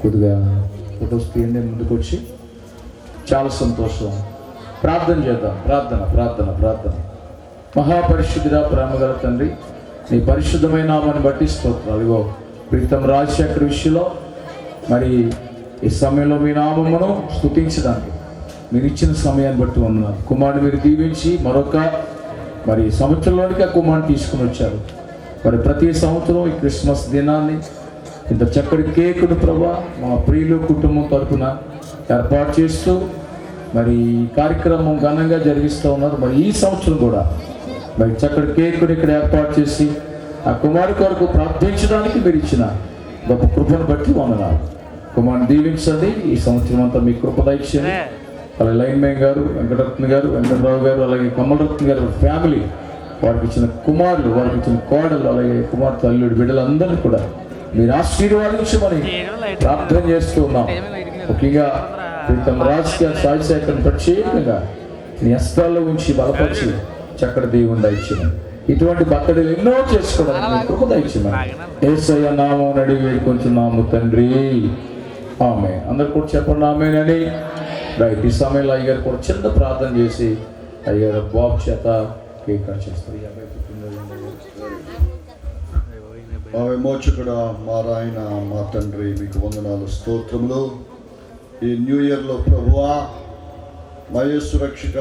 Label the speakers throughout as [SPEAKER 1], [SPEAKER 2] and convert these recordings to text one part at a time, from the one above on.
[SPEAKER 1] కొద్దిగా ఫొటోస్ తీయండి ముందుకు వచ్చి. చాలా సంతోషం. ప్రార్థన చేద్దాం. ప్రార్థన ప్రార్థన ప్రార్థన. మహాపరిశుద్ధుడా, ప్రేమగల తండ్రి, నీ పరిశుద్ధమైన నామాన్ని బట్టి స్తోత్రాలు. ఇగో ప్రీతం రాజశేఖర్ విషయంలో మరి ఈ సమయంలో మీ నామమును స్తుతించడానికి మీరు ఇచ్చిన సమయాన్ని బట్టి ఉన్నారు. కుమారుడు మీరు దీవించి మరొక మరి సంవత్సరంలోనికి ఆ కుమారుని తీసుకుని వచ్చారు. మరి ప్రతి సంవత్సరం ఈ క్రిస్మస్ దినాన్ని ఇంత చక్కటి కేకును ప్రభా మా ప్రియులు కుటుంబం తరఫున ఏర్పాటు చేస్తూ మరి ఈ కార్యక్రమం ఘనంగా జరిగిస్తూ ఉన్నారు. మరి ఈ సంవత్సరం కూడా మరి చక్కటి కేకుని ఇక్కడ ఏర్పాటు చేసి ఆ కుమారు కొరకు ప్రార్థించడానికి మీరు ఇచ్చిన గొప్ప కృపను బట్టి వందనాలు. కుమారుని దీవించండి. ఈ సంవత్సరం అంతా మీ కృప దయచేయండి. అలాగే లైన్మేన్ గారు, వెంకటరత్న గారు, వెంకటరావు గారు, అలాగే కమలరత్న గారు ఫ్యామిలీ, వారికి ఇచ్చిన కుమారులు, వారికి ఇచ్చిన కోడలు, అలాగే కుమార్తె అల్లుడు బిడ్డలందరినీ కూడా మీరు ఆశీర్వాదించమని ప్రార్థన చేస్తూ ఉన్నాం. ముఖ్యంగా ప్రీతం రాజకీయ రాజశేఖర్ ప్రత్యేకంగా నీ హస్తాల్లో ఉంచి బలపరిచి చక్కటి దేవుని దయచేయమని, ఇటువంటి బర్త్డేలు ఎన్నో చేసుకోవడానికి కృప దయచేయమని యేసయ్య నామం అడిగి వేడుకుంటున్నాము తండ్రి. ఆమె అందరు కూడా చెప్పండి ఆమేనని. రైట్. ఈ సమయంలో అయ్యగారు కూడా చిన్న ప్రార్థన చేసి అయ్యగారు బాబు చేత కేక్ కట్ చేస్తారు.
[SPEAKER 2] మా విమోచకుడా, మా రాయన, మా తండ్రి, మీకు వందనాలు, స్తోత్రములు. ఈ న్యూ ఇయర్లో ప్రభువా, మా యేసు రక్షక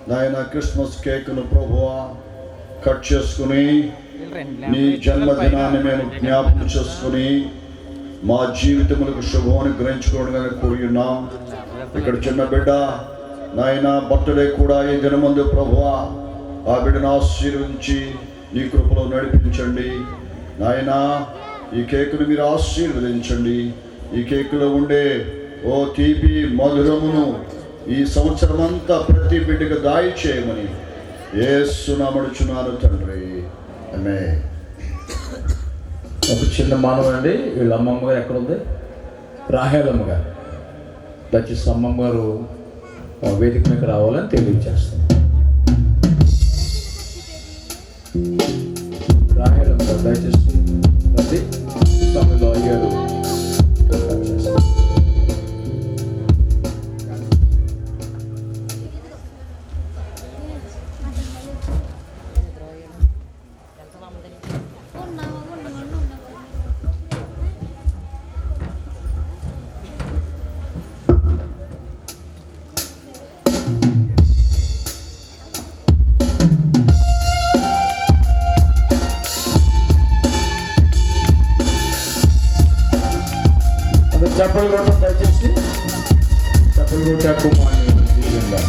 [SPEAKER 2] నాయన క్రిస్మస్ కేకును ప్రభువా కట్ చేసుకుని నీ జన్మదినాన్ని మేము జ్ఞాపకం చేసుకుని మా జీవితములకు శుభాన్ని గ్రహించుకోవడానికి కూడి ఉన్నాం. ఇక్కడ చిన్న బిడ్డ నాయన బర్త్డే కూడా ఈ దినమందు ప్రభువా ఆ బిడ్డను ఆశీర్వదించి నీ కృపలో నడిపించండి నాయన. ఈ కేకును మీరు ఆశీర్వదించండి. ఈ కేకులో ఉండే ఓ తీపి మధురమును ఈ సంవత్సరం అంతా ప్రతి బిడ్డకు దాయి చేయమని యేసు నామమున తండ్రి. ఆమేన్.
[SPEAKER 1] ఒక చిన్న మానవ అండి. వీళ్ళ అమ్మమ్మ గారు ఎక్కడ ఉంది? రాహేలమ్మ గారు. దయచేసి అమ్మమ్మ గారు వేదిక మీద రావాలని తెలియజేస్తాం. రాహేలమ్మ గారు దయచేసి రండి. సమయంలో అయ్యారు చెప్పలు కొట్టడం. దయచేసి చెప్పలు కొట్టే కుమారుని దీవెనగా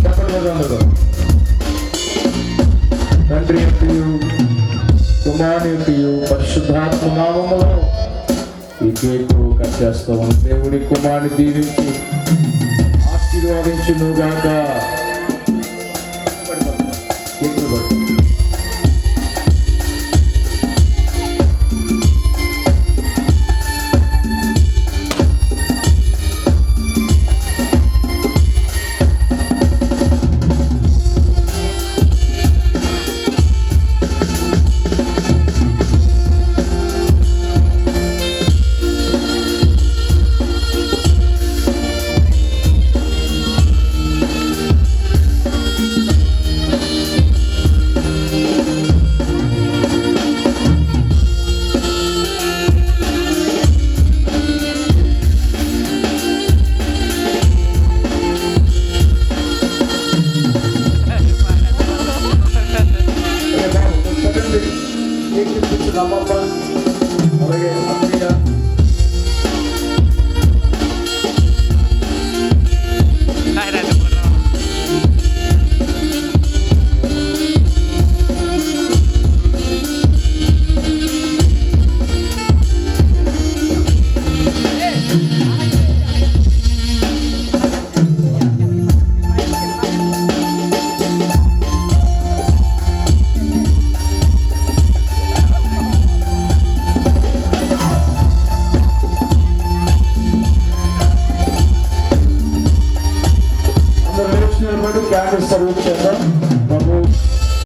[SPEAKER 1] చెప్పలు కొట్టండి. తండ్రి యొక్కయు కుమారుని యొక్కయు పరిశుద్ధాత్మ నామములో ఈ కేకు కట్ చేస్తాము. దేవుడి కుమారుని దీవించి ఆశీర్వాదించును గాక. Vamos,